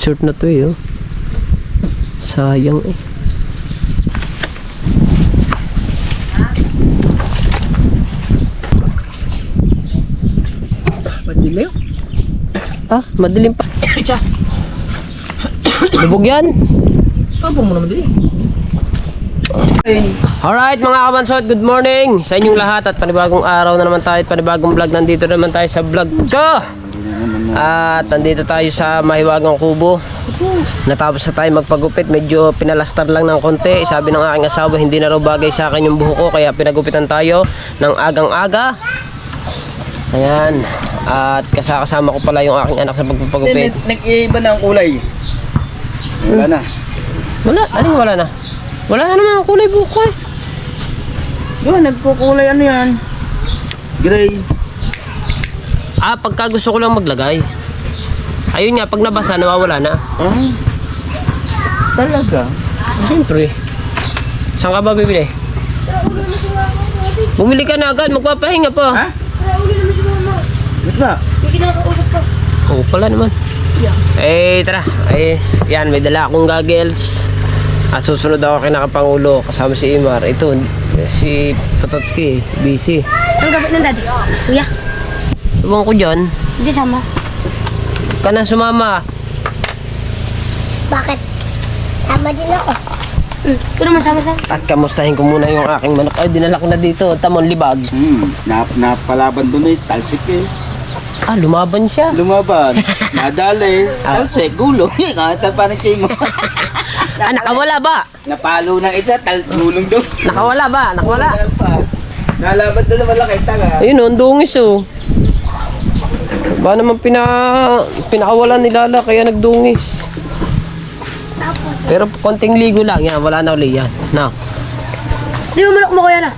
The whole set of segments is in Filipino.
Short na to eh, oh. Sayang eh. Madilim? Ah, madilim pa. Tsa! Lubog yan. Kapag mo naman din. Alright mga kabansot, good morning sa inyong lahat at panibagong araw na naman tayo at panibagong vlog. Nandito naman tayo sa vlog ko. At nandito tayo sa Mahiwagang Kubo. Natapos na tayo magpagupit, medyo pinalastar lang ng konti. Sabi ng aking asawa, hindi na raw bagay sa akin yung buhok ko, kaya pinagupitan tayo ng agang-aga. Ayan. At kasama ko pala yung aking anak sa pagpapagupit. Nag-iiba na ang kulay. Wala na. Wala, aling wala na. Wala na naman ang kulay buhok ko eh. Yun, nagkukulay ano yan? Gray. Ah, pagka gusto ko lang maglagay. Ayun nga, pag nabasa, nawawala na. Ah, talaga? Siyempre. Saan ka ba bibili? Bumili ka na agad, magpapahinga pa. Ha? Ba't ba? Oo pala naman. Eh, tara. Eh, yan, may dala akong goggles. At susunod ako kay Nakapangulo, kasama si Imar. Ito, si Pototski, busy. Ang gabit ng daddy? Suya? Ewan ko dyan. Hindi sama. Ka na sumama. Bakit? Sama din ako. Ito naman sama-sama. At kamustahin ko muna yung aking manok. Ay, dinala ko na dito. Tamon, libag. Napalaban doon eh, talsik eh. Ah, lumaban siya. Lumaban, nadali, talsik, gulo. Kata pa ng mo. Ah, nakawala ba? Napalo ng isa, gulong doon. Nakawala ba? Nakawala. Nalaban doon na malaki, taga. Ayun, ang dungis oh. Ba naman pinakawalan ni Lala kaya nagdungis. Pero konting ligo lang yan, wala na uli yan. Na, Di mo manok mo kuya na?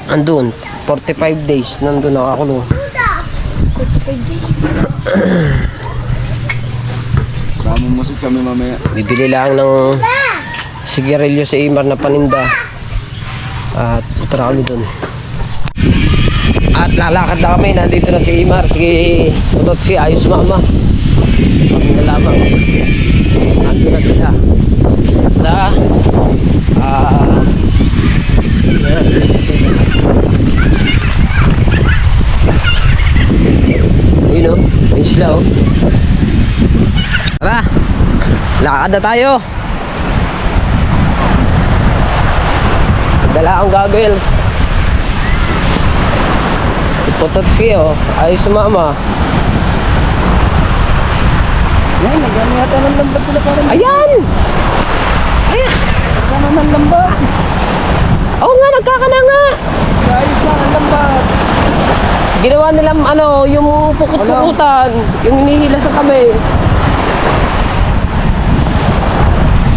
andun, 45 days nandun nakakulong. Kamo musik kami mamaya. Bibili lang ng sigarilyo sa Imar na paninda. At ito na kami dun. At lalakad na kami, nandito na si Imar, si Pototski, ayos mama. Kami na lamang. Nandito na sila. Sa ayun o, ayun sila o. Tara, lakad na tayo. Dala akong goggles. Pototski oh, ayos sumama. Yan, nagano yata ng lambat sila parang. Ayan! Ayan! Nagano ng lambat. Oo nga, nagkakana nga. Ayos lang ang lambat. Ginawa nilang ano, yung pukot-pukutan, yung hinihila sa kamay.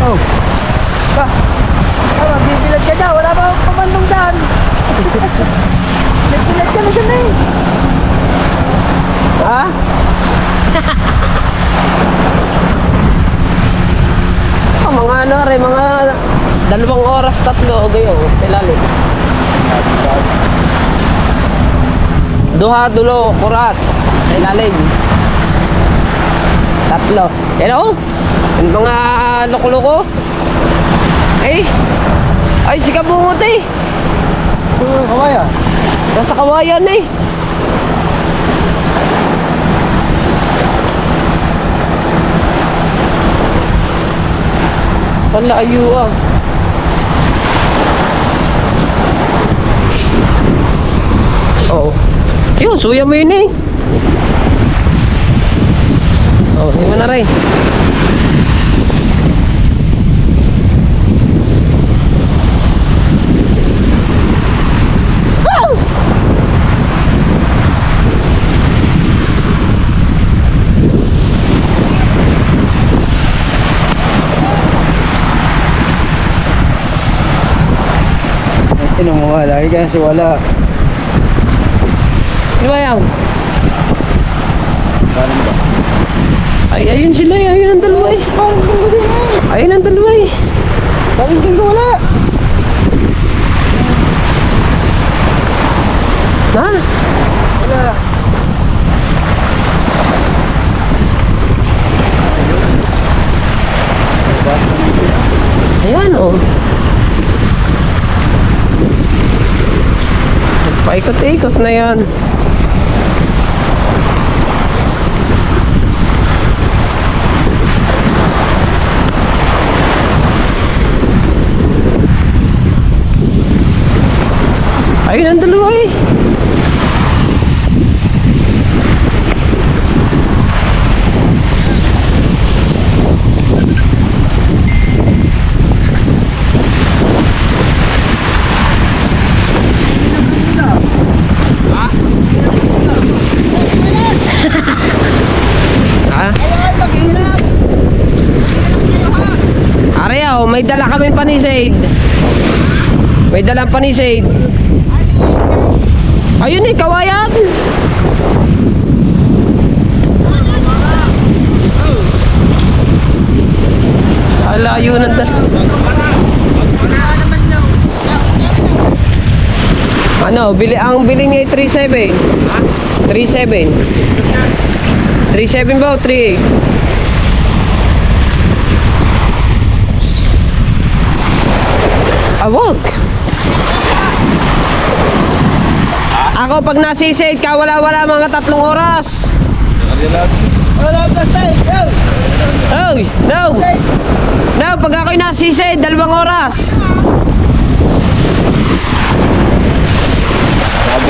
Oh. Ba? Tama, bibilad ka dyan. Wala pa akong pamandong daan. Nagbilad ka na dyan eh. Ha? Oh, mga ano rin, mga 2 oras, 3 gayo, ilalim. Duha, dulo, oras, ilalim. 3. Yan o, yung mga loko-loko. Ay, si Kabungot eh. Kawaya. Nasa kawayan eh. Palayo ah. Oo. Yun, suya mo yun eh. Oh, hindi mo na rin. Ino mo nga, lagi kasi wala. Ano ba yan? Parang ba? Ay, ayun sila eh. Ayun ang dalawa eh. Ayun ang dalawa eh. Parang din ko wala. Ha? Wala. Ayan oh. Paikot-ikot na yan. Ayun ang dalawa eh. Ha? Ariyaw, may dala kaming panisid. May dalang panisid. Ayun eh, kawayan. Alayo ng Ano, ang bili niya ay 3.7. 3.7. 3.7 ba o 3.8? Awag. Ako pag nasisid ka, wala mga 3 oras. Wala pa stay. Go. Oy, no. No, pag ako'y nasisid, 2 oras.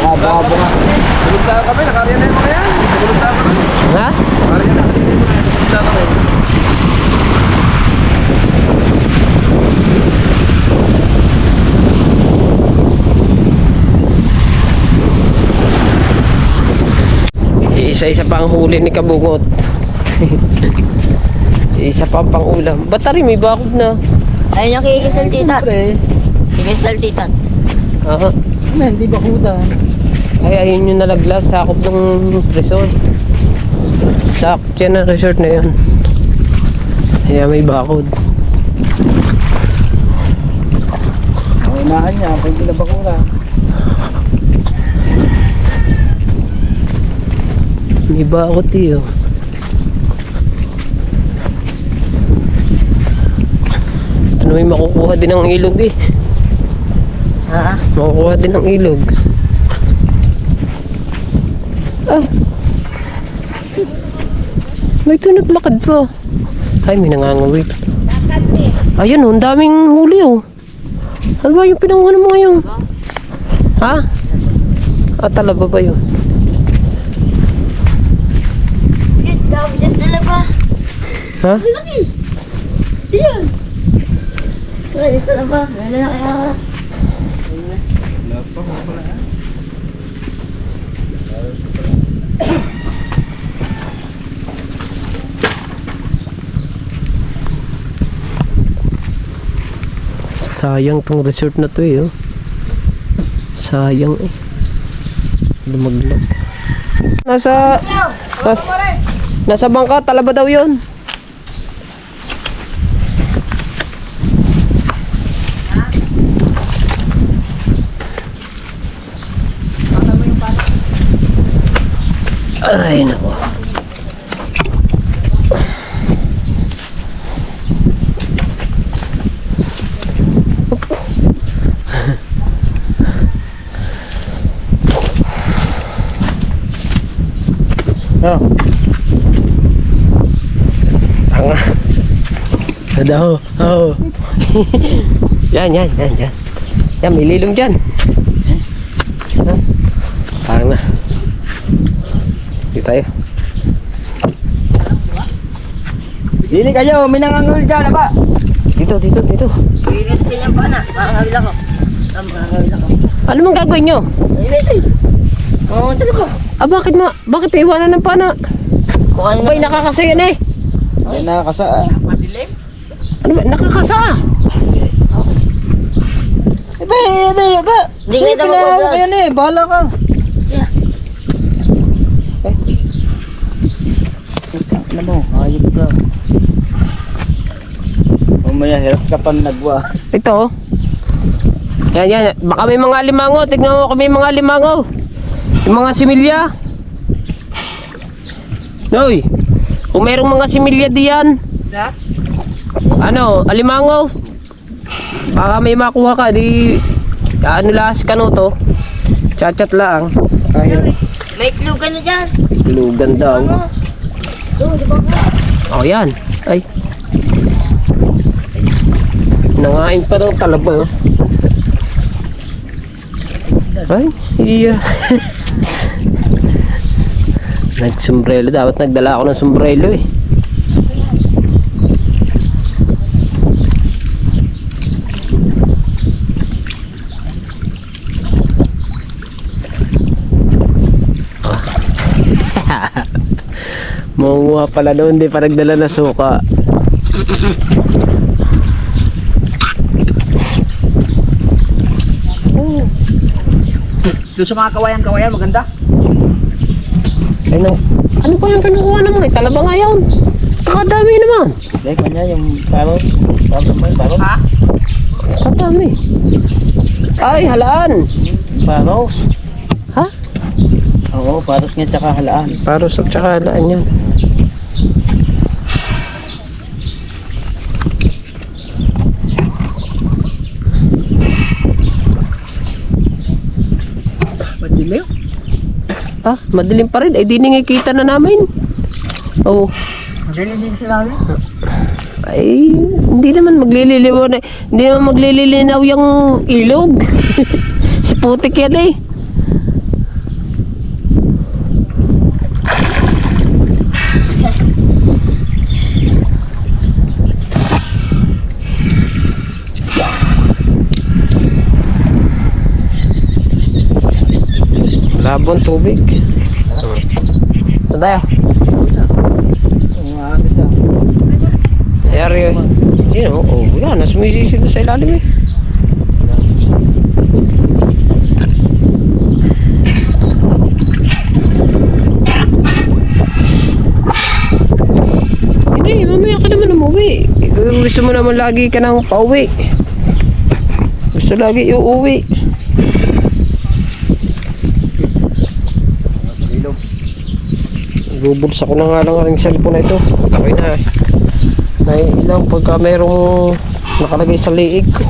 Bunga. Tulog tayo kami, nakarya na yung mga yan. Tulog tayo kami. Ha? Nakarya na kami. Isa-isa pa ang huli ni Kabungot. Isa pa pang ulam. Batari may bakod na. Ayun yung kikisaltitan. Kikisaltitan. Aha. Hindi ba kuda? Ay, ayun yung nalaglag. Sakop ng resort. Sakop yan ang resort na yun. Kaya may bakod. Unahan niya, pag sila bakura. May bakod eh oh. Ito na may makukuha din ng ilog eh. Ha? Makukuha din ng ilog. Ah. May tunaglakad pa. Ay, may nangangawit. Ayun oh, ang daming huli oh. Ano ba yung pinanguha mo ngayon? Ha? Ah, talaba ba yun? Yan talaga. Ha? Yan. Ay, ito na ba? Wala na kaya. Sayang tong resort na to eh oh. Sayang eh. Lumaglag. Nasa bangka, talaba daw yun. Aray nako. Oh. Tanga. Ada ho. Oh. Yan. Yan, may lilong dyan. Parang na. Dito tayo. Dili kayo, may nangangul dyan, ba? Dito. Pilit siya pa na. Makakawil ako. Makakawil ako. Ano mong gagawin nyo? Ayun. Oo, talaga. Ah, bakit iwanan ng pana? Kung ano Abay, nakakasa yan eh. Ay, nakakasa. Ano ba? Nakakasa. Ba? Hindi nga ito Pinahawak ka yan eh, bahala ka. Yeah. Ano mo, ayop ka. Mamaya, hirap ka pang nagwa. Ito. Yan. Baka may mga limango. Tignan mo kung may mga limango. Yung mga similya. Noy. Kung mayroong mga similya diyan. Ano, alimango. Baka may makuha ka, di ano las ka no to. Chat-chat lang. Ay, May klugan na dyan. lugan daw. Doon, di ba po? Oh, yan. Ay. Nangain pa daw talaba. Ay, iya. Nagsombrelo. Dapat nagdala ako ng sombrelo eh. Manguha pala doon, hindi pa nagdala na suka. Doon sa mga kawayan-kawayan, maganda. Ay, ano pa yung kinukuha naman? Ay, talaba nga yun. Kakadami naman. Dek, kanya yung paros. Paros? Ha? Kakadami. Ay, halaan. Paros. Ha? Oo, paros niya tsaka halaan. Paros at saka halaan yan. Madilim? Ah, madilim pa rin. Ay, di nangikita na namin. Oh. Madilim din sila rin. Ay, hindi naman maglililiw na. Hindi naman maglililinaw yung ilog. Putik yan eh. Labon tubig. Saan tayo? Umaamit ka. Ayari yun. Yun o. Oh, yan. Nasumisisig na sa ilalim eh. Hindi. Mamaya ka naman umuwi. Gusto mo naman lagi ka nang pauwi. Gusto lagi uuwi. Bubulsa ko na nga lang ang cellphone na ito. Okay na eh. Naiilang pagka mayroong nakalagay sa liig ko.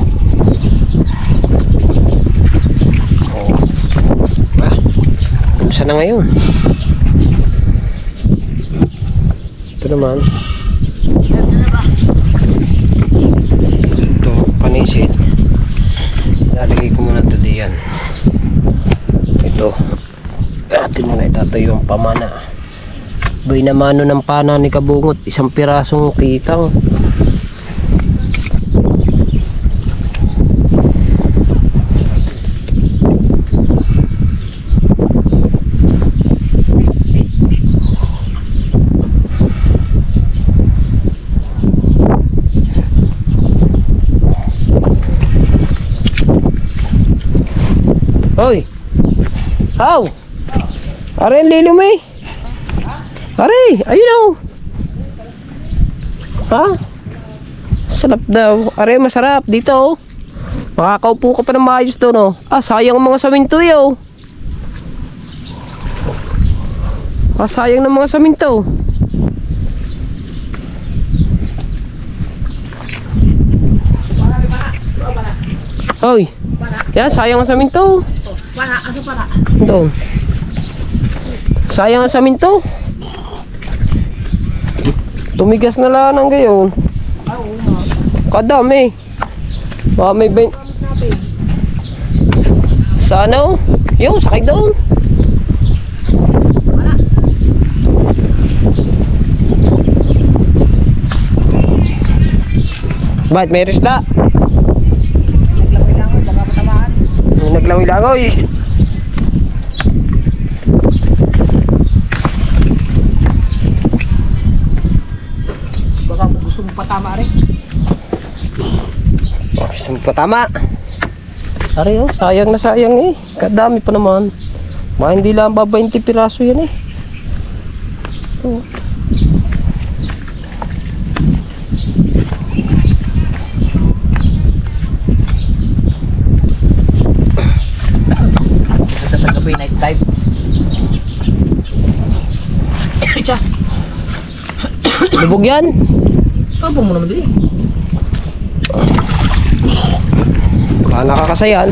Oh. Ah, bulsa na ngayon. Ito naman. Ito, panisid. Lalagay ko muna ito diyan. Ito. Atin muna itatayo ang pamana. Boy na mano ng pana ni Kabungot, isang pirasong kitang. Hoy! How? Are lilo mo eh? Are, ayun o. Ha? Sarap daw. Are, masarap. Dito o. Makakaupo ka pa ng maayos doon o. Ah, sayang ang mga saminto yo. Ah, sayang ng mga saminto. Hoy. Yan, sayang ang saminto. Para, ano para? Doon. Sayang ang saminto. Tumigas na lang ng gayon. Kadami. Baka may sana o. Yo, sakay doon. Ba't may risda? Naglawi-langoy. Baka gusto mo patama rin. Gusto mo patama. Ari oh, sayang na sayang eh. Kadami pa naman. Mga hindi lang ba 20 piraso yan eh. Oh. Sa gabi, night time. Tsa. Lubog yan. Tapong mo naman din. Baka nakakasayan.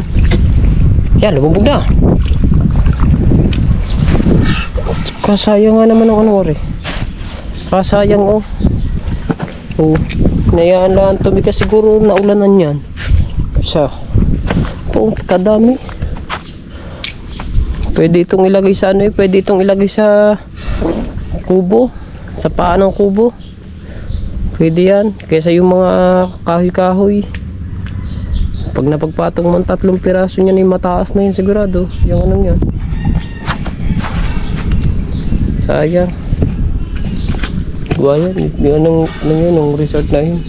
Yan, lumubog na. Kasayang nga naman ang ano rin. Kasayang oh. Oh, nayaan lang tumigas siguro na ulanan yan. Isa. Oh, kadami. Pwede itong ilagay sa ano eh. Pwede itong ilagay sa kubo. Sa paa ng kubo. Pwede yan. Kaysa yung mga kahoy-kahoy. Pag napagpatong mo 3 piraso niyan ay mataas na yun sigurado. Yung anong yan. Sayang. Buwan yan. Yung anong yun. Yung resort na yun.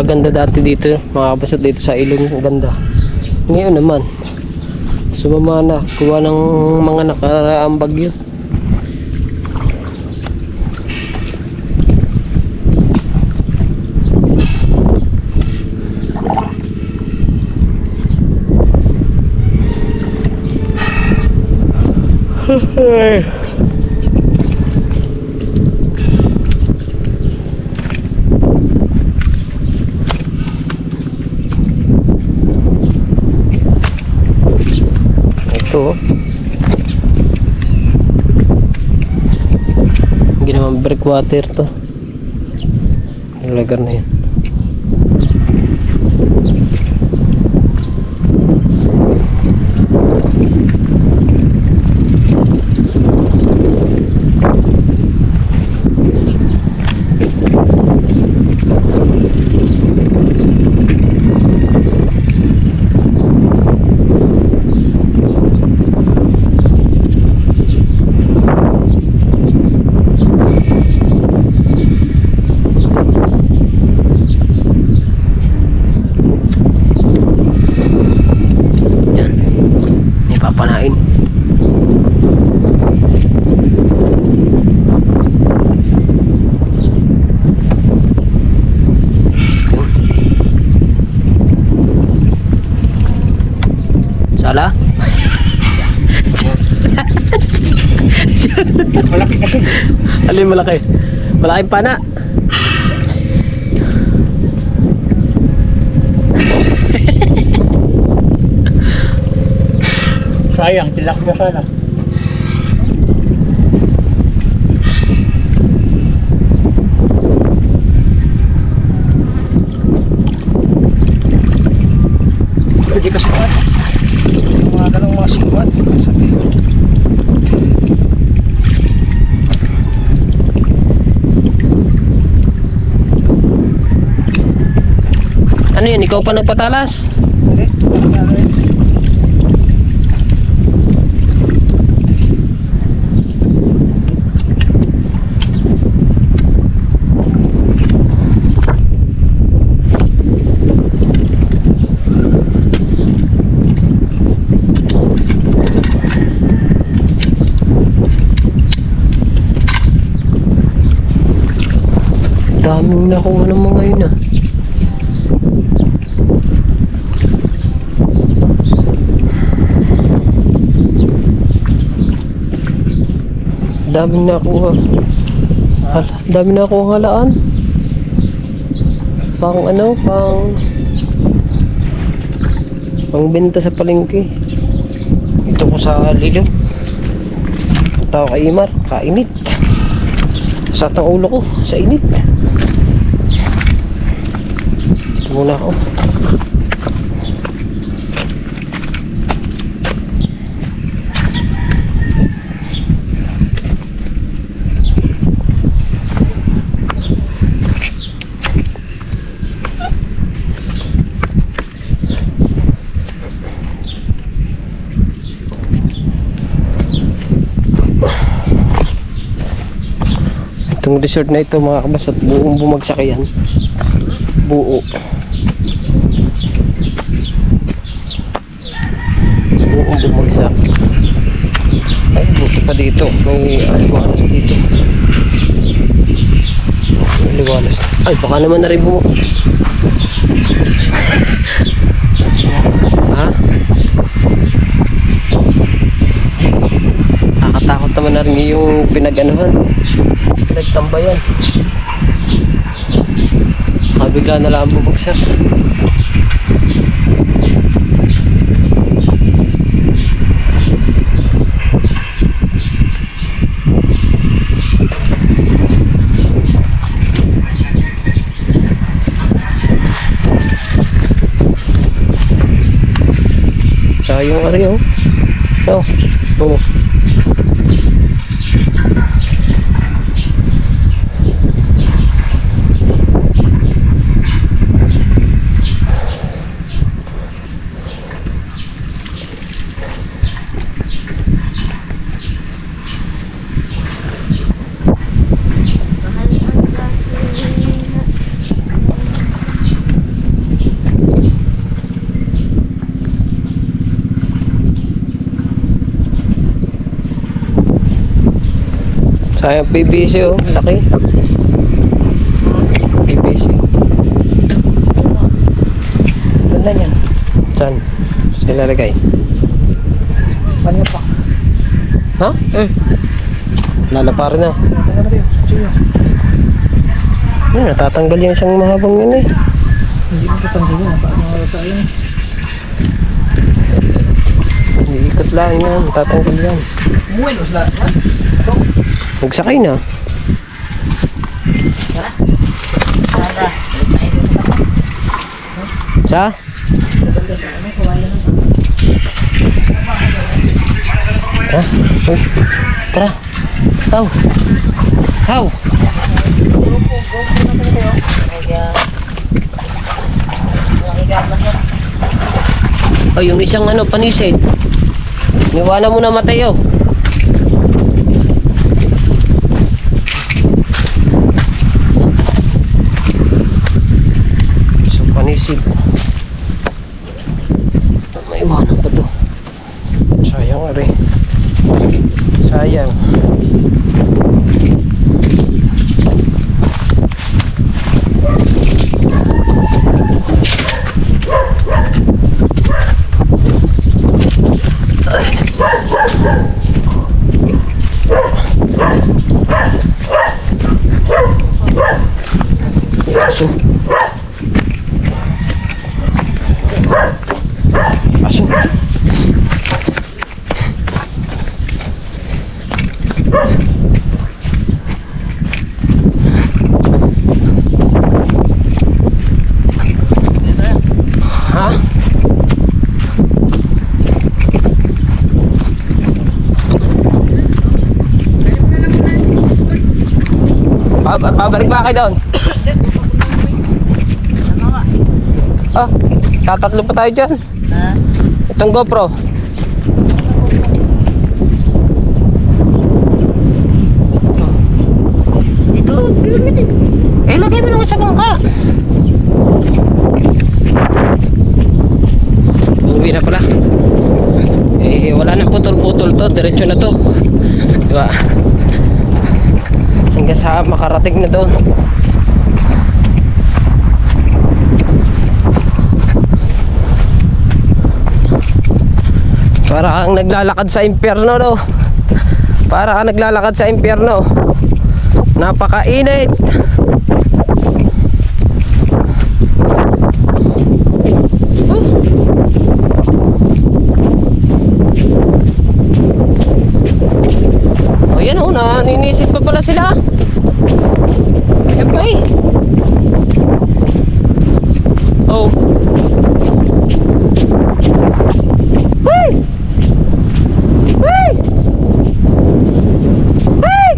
Ganda dati dito, makakapasot dito sa ilong, ganda. Ngayon naman, sumama na, kuha ng mga nakaraang bagyo. Ito ginawang breakwater to, yung lugar na yun. Papanain. Sala? Malaki kasi. Alin malaki? Malaking pana. Sayang, tilapia sana. Pwede kasi naman. Yung mga ganong mga singkuan. Ano yan? Ikaw pa nagpatalas? Hindi. Daming nakuha ng mga yun ah. Daming nakuha. Daming nakuha halaan. Pang ano, pang benta sa palengke. Ito ko sa lilo. Tao kay Imar, kainit. Sa tang ulo ko, sa init. Ito muna ako. Itong resort na ito mga kabasat, buong bumagsak yan. Buo. Buong bumagsak. Ay, buti pa dito. May aliwalas dito. May aliwalas. Ay, baka naman na rin bumo. Ha? pinag-anuhan. Pinagtambayan. Bigla na lang bumagsak. Sayang ari oh. Oh. Oh. Sayang PVC oh, laki. PVC. Ganda niyan. Saan? Saan lalagay? Paano pa? Ha? Lalaparin na. Ano ba yun? Sige. Yan, natatanggal yung isang mahabang yun eh. Hindi mo patanggalin. Paano nga tayo? Iikot lang yan, natatanggal yan. Umuwi, was lahat. Nagsakay na. Sa? Ha? Uy, tara. How? How? Oh, yung isang ano, panisid. Niwala mo na Mateo. Isang panisid. May iwanan pa to. Sayang ari. Sayang. Aso. Aso. Ha? Babalik ba kayo doon? Ah, tatatlo pa tayo dyan. Itong GoPro. Ito, eh lagay mo naman sa bangka. Uwi na pala. Eh, wala nang putol-putol to. Diretso na to. Diba? Hanggang sa makarating na doon. Para kang naglalakad sa impyerno, no? Para kang naglalakad sa impyerno. Napakainit. Oh, yan oh, naninisip pa pala sila. Siyempre. Oh. Hey! Hey! Hey!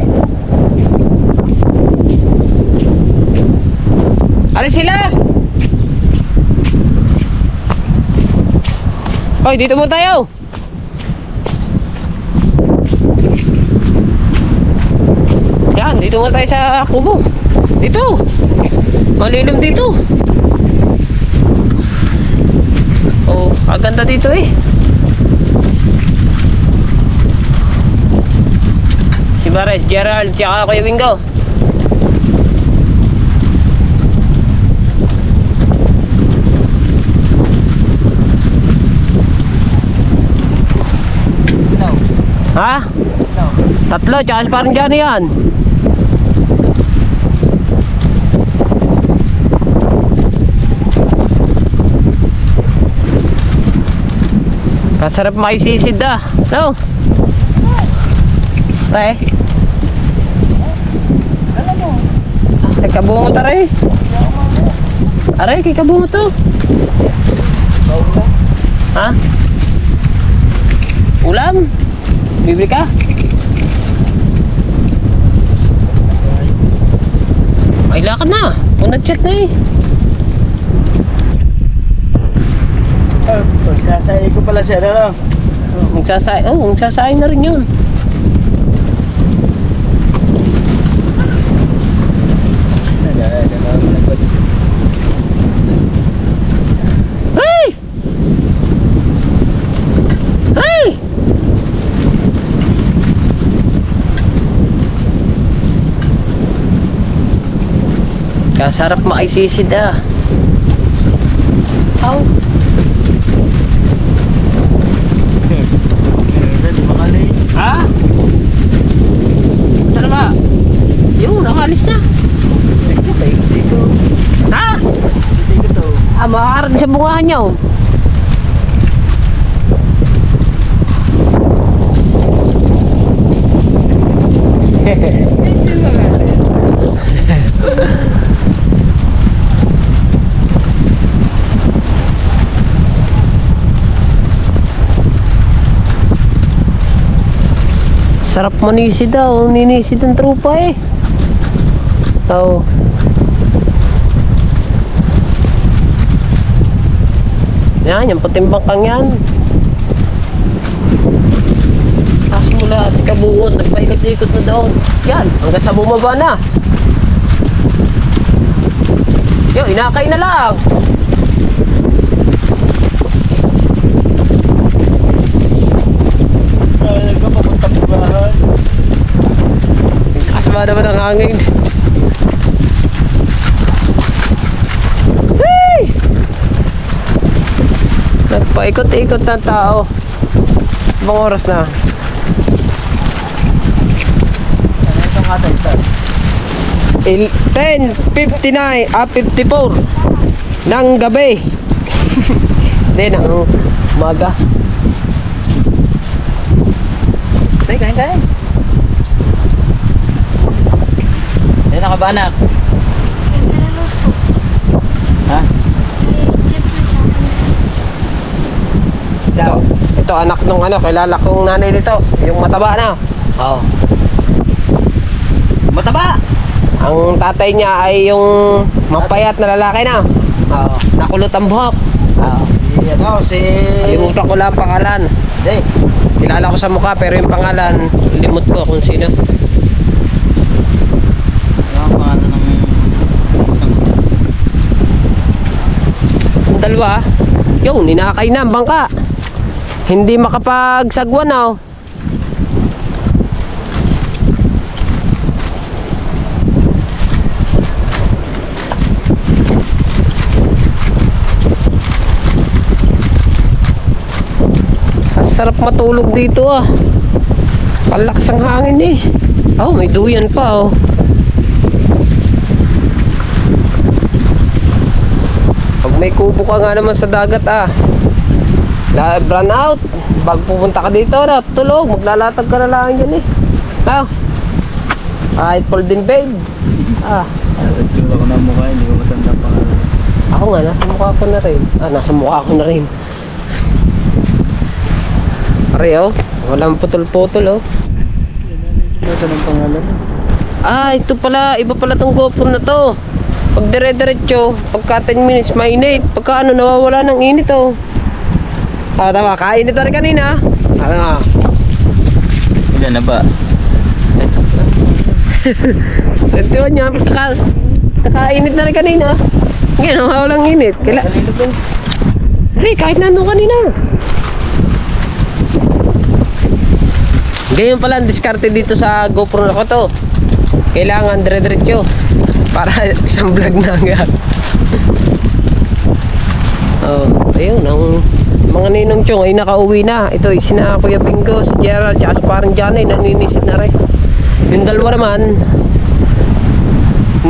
Alis sila! Hoy, dito mo tayo! Yan, dito mo tayo sa kubo. Dito! Malilim dito. Oh, aganda dito eh. Si Bares, Gerald, tsaka Kuya Wingo. Ha? Tatlo, tsaka si parang Johnny yan. Kasarap makisisid ah. No? Pre? Ay, kabungo taray. Aray, kay kabungo to. Ha? Ulam? Bibili ka? Ay, lakad na. Unag-chat na eh. Pagsasay ko pala siya, ano? Magsasay na rin yun. Hey! Hey! Kasarap maisisid ah. How? Ha? Saan ba? Yun, nakalis na. Ha? Ah, makakarating sa bungahan niya oh. Sarap manisid daw, ninisid ang trupa eh. So, yan, yung puting bangkang yan. Tapos mula sa kabungot, nagpaikot-ikot na doon. Yan, hanggang sa bumaba na. Yo, inakay na lang. Asma naman ang hangin. Hey! Nagpaikot-ikot na tao. Ibang oras na. Ano itong hata ito? 10:59, 54 ng gabi. Hindi, ng umaga. Kain. Ayun na ka ba, anak? Ha? Ito anak nung kilala kong nanay nito, yung mataba na. Oo. Mataba! Ang tatay niya ay yung mapayat na lalaki na. Oo. Nakulot ang buhok. Oo. Si... Limutan ko lang ang pangalan. Hindi. Kilala ko sa mukha pero yung pangalan, limot ko kung sino. Ano ang pangalan ng... Ang dalawa, yun, ninakay na ang bangka. Hindi makapagsagwan na. Sarap matulog dito ah. Palakas ang hangin eh. Oh, may duyan pa oh. Pag may kubo ka nga naman sa dagat ah. Run out. Pag pupunta ka dito na, tulog. Maglalatag ka na lang dyan eh. Ah. Kahit Paul din babe. Ah. Nasa tsura ko na mukha, hindi ko matanda ang pangalan. Ako nga, nasa mukha ko na rin. Ah, nasa mukha ko na rin. Pare oh, walang putol-putol oh. Ano ang pangalan? Ah, ito pala, iba pala tong GoPro na to. Pag dire-diretso, pagka 10 minutes mainit. Pagka ano, nawawala ng init oh. Ah, tama, kainit na rin kanina. Ah, tama. Ilan na ba? Ito niya, kakainit na rin kanina. Ngayon, nawawalang init. Hey, kahit na ano kanina. Ganyan pala ang diskarte dito sa GoPro na ko to. Kailangan dire-diretso para isang vlog na agad. Oh, ayun ang mga mga ninong Chong ay nakauwi na. Ito sina Kuya Bingo, si Gerald, tsaka si parang Johnny naninisid na rin. Yung dalawa naman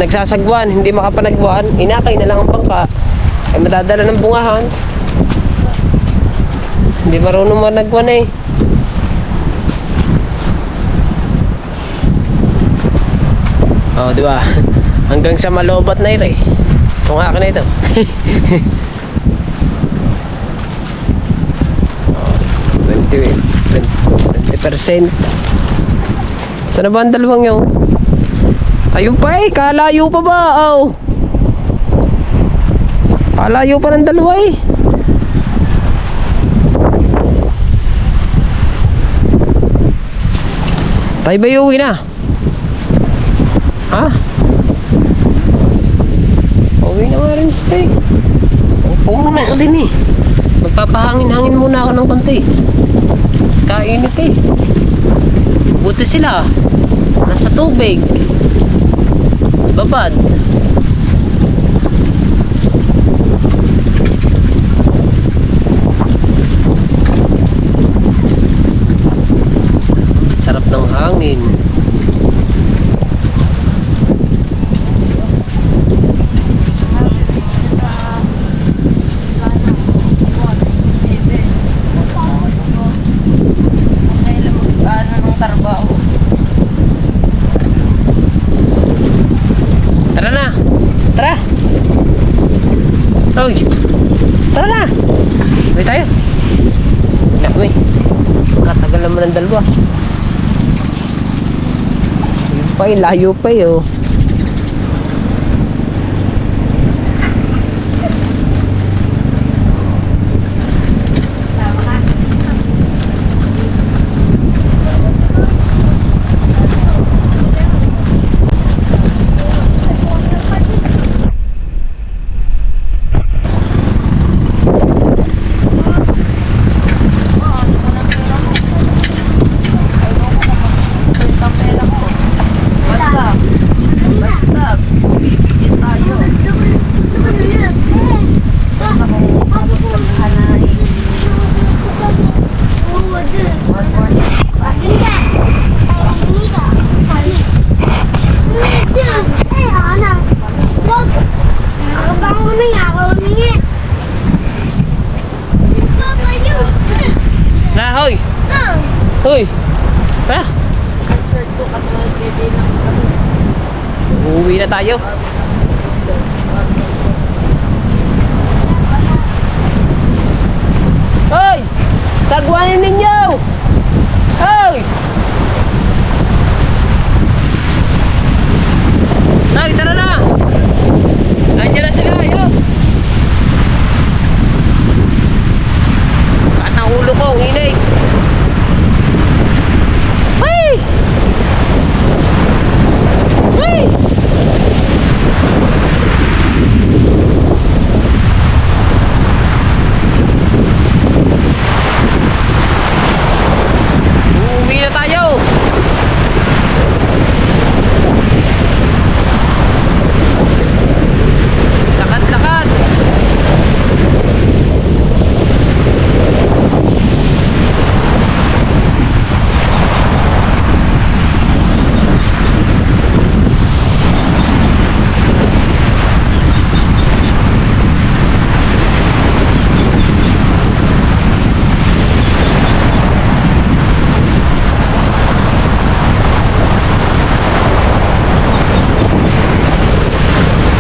nagsasagwan, hindi makapanagwan, inakay na lang ang bangka ay madadala ng bungahan. Hindi marunong managwan eh. Oh, di ba? Hanggang sa malobat na ire. Kung akin na ito. 20%. Saan na ba ang dalawang yun? Ayun pa eh, kalayo pa ba? Oh. Kalayo pa ng dalawa eh. Tayo ba uwi na? Ha? Uwi na nga rin siya eh. Upo muna ako din eh. Magpapahangin-hangin muna ako ng konti. Kainit eh. Buti sila. Nasa tubig. Babad. Sarap ng hangin. Tara na. Tara. Oy. Tara na. Uwi tayo. Uwi. Katagal naman ng dalawa. Yun pa eh. Layo pa eh oh. Na, hoy! Hoy! Tara! Uuwi na tayo. Hoy! Sagwanin ninyo! Hoy! Hoy, tara na! Nandiyan na sila, ayun! Saan ang ulo ko? Ang inay! Hey! Hey! Uuwi na tayo! Lakad-lakad!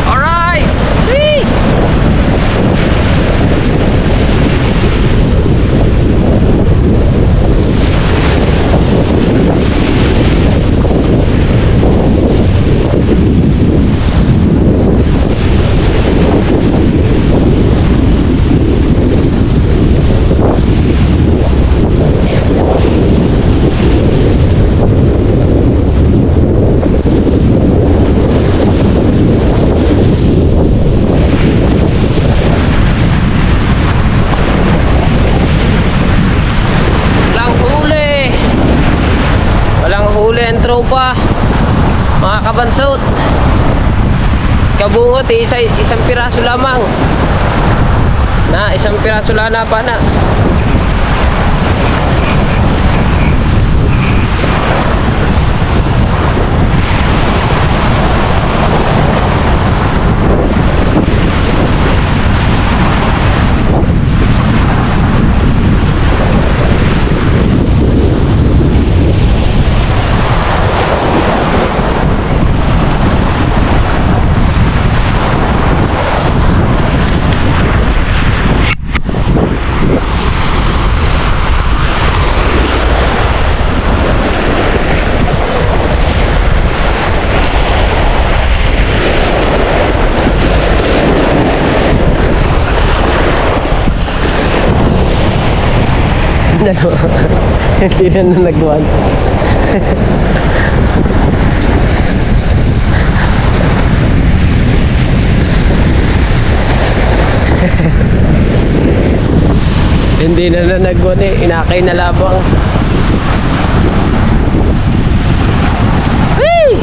Alright! Whee! Walang huli. Walang huli ang tropa. Mga kabansot. Kabungot eh, isang piraso lamang. Na, isang piraso lang na pa na. Hindi na nalagwan. Hindi na nalagwan eh. Inakay na labang. Hey!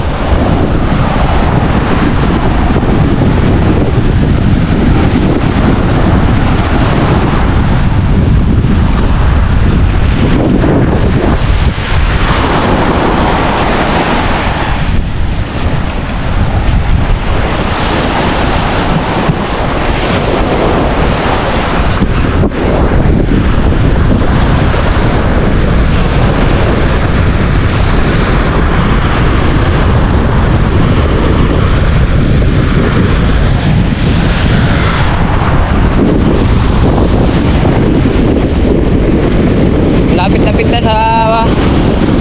Lapit-lapit na sa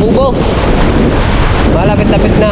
Kubo. Malapit-lapit na.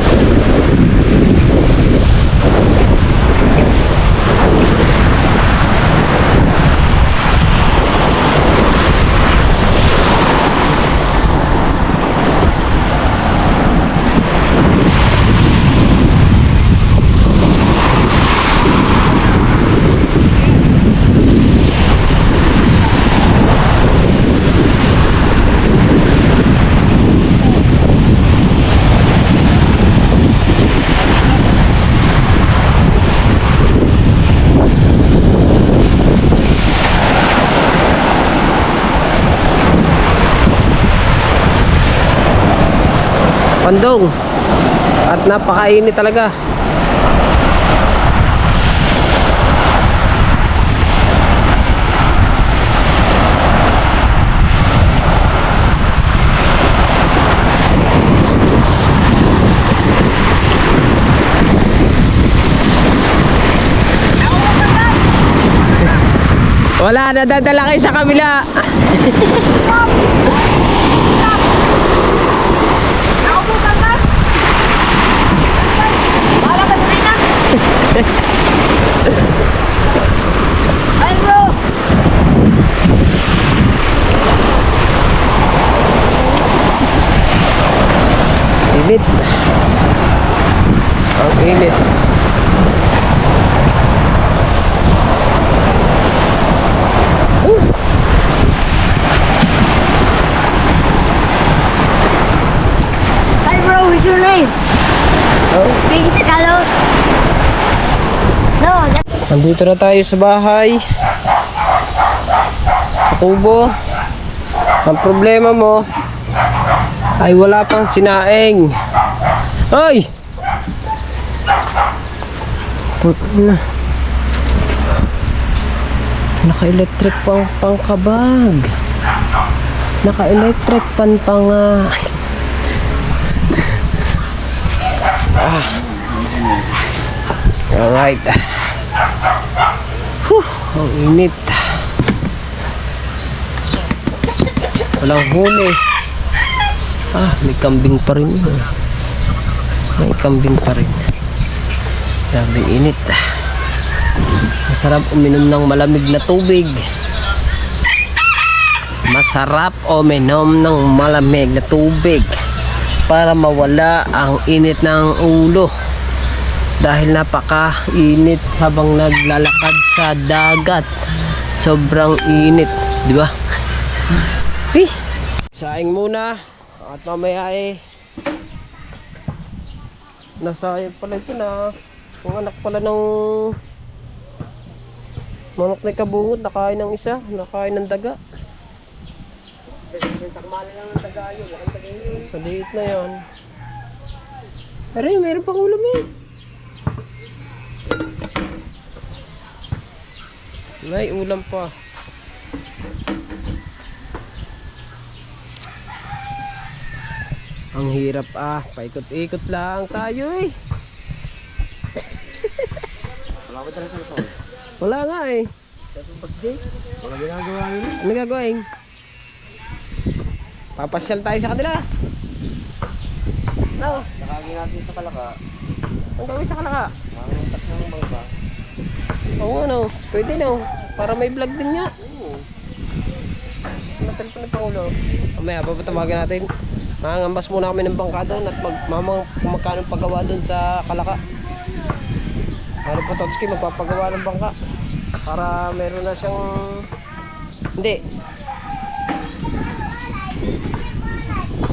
Pandong. At napakainit talaga. Wala, nadadala kayo sa kabila. Ay bro! Init. Ang init. Hi bro, what's your name? Oh. Speak Tagalog. No, Nandito na tayo sa bahay. Sa Kubo. Ang problema mo ay wala pang sinaing. Ay! Naka-electric pang kabag. Naka-electric pan pa nga. Alright. Ang init. Walang huli. May kambing pa rin yun. May kambing pa rin. Grabe init. Masarap uminom ng malamig na tubig. Masarap uminom ng malamig na tubig para mawala ang init ng ulo. Dahil napaka-init habang naglalakad sa dagat. Sobrang init, di ba? Saing muna at mamaya nasayang pala ito na ang anak pala ng Manok na kabungot, nakain ng isa, nakain ng daga. Sakmali lang ng taga yun. Ang taga yun. Sa liit na yan. Aray, meron pang ulam eh. May ulam pa. Ang hirap paikot-ikot lang tayo eh. Wala ko talaga sa phone. Wala nga eh. Wala ginagawa yun. Ano gagawin? Papasyal tayo sa kanila. No. Nakagin natin sa kalaka. Ang gawin sa kanila? Manguntak ng bangka. Oo ano, pwede no. Para may vlog din nga. Oo. Natal pa ng Pangulo. Mamaya, papatawagan natin. Mangambas muna kami ng bangka doon at mamang kung magkano paggawa doon sa Kalaka. Ano po Totski, magpapagawa ng bangka. Para meron na siyang... Hindi.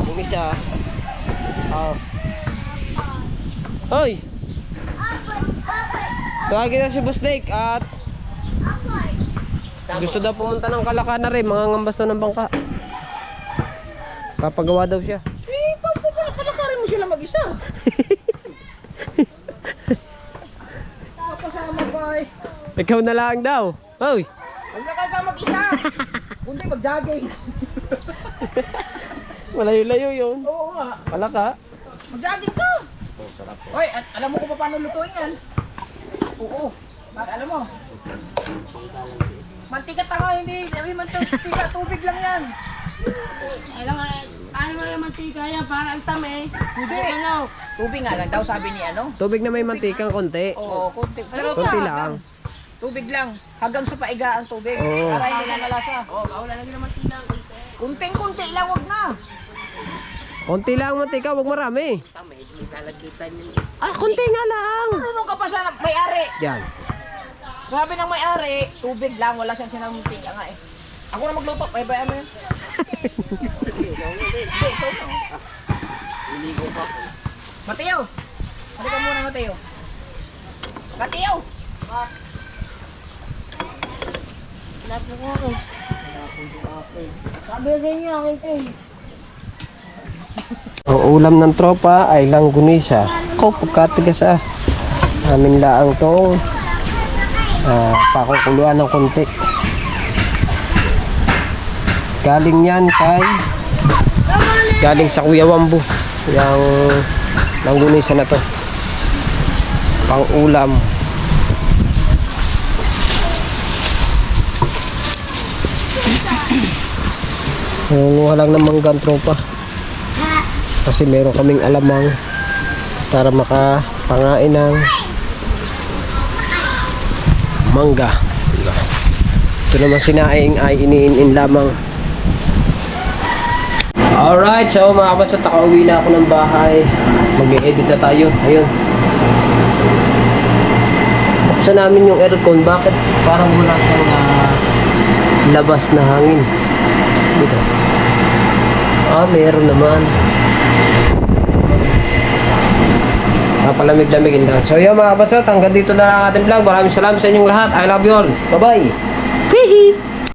Yung isa... Hoy! Tawagin na si Boss Dake at... Gusto daw pumunta ng Kalaka na rin, mangangambas na ng bangka. Papagawa daw siya. Eh, palakarin mo sila mag-isa. Kapasama ba eh. Ikaw na lang daw. Hoy! Maglakad ka mag-isa. Kundi mag-jogging. Malayo-layo yun. Oo nga. Kalaka. Mag-jogging ka. Oy, alam mo kung paano lutuin yan? Oo. Alam mo? Mantika tanga, hindi. Sabi mantika, tubig lang yan. Alam nga, paano mo naman mantika yan? Parang tamis. Hindi. Tubig nga lang daw sabi ni ano. Tubig na may mantikang konti. Oo, konti. Pero Konti lang. tubig lang. Hanggang sa paiga ang tubig. Oo. Para hindi siya malasa. Oo, wala lang naman mantika. Kunting-kunti lang, wag na. Konti lang ang mantika, wag marami. Tamis, may lalagitan yun. Ah, konti nga lang. Marunong ka pa sa may-ari. Yan. Sabi ng may-ari, tubig lang, wala siyang sinamamantika nga eh. Ako na magluto, may bayan mo yun. Hindi, ito na. Niligo pa ako. Mateo! Halika muna, Mateo. Mateo! Hanap mo ako. Sabi sa inyo, akin to eh. Ang ulam ng tropa ay langgunisa. Ako, pagkatigas Amin laang tong pakukuluan ng konti. Galing yan galing sa Kuya Wambo. Yung langgunisa na to. Pang ulam. Nangunguha lang ng manggang tropa. Kasi meron kaming alamang para makapangain ng mangga. Ito naman sinaing ay iniin lamang. Alright, so mga kapatsot, nakauwi na ako ng bahay. Mag-e-edit na tayo. Ayun. Buksan namin yung aircon. Bakit? Parang wala siyang labas na hangin. Dito. Meron naman. Palamig-lamigin lang. So yun mga kapatsot, hanggang dito na ang ating vlog. Maraming salamat sa inyong lahat. I love you all. Bye-bye.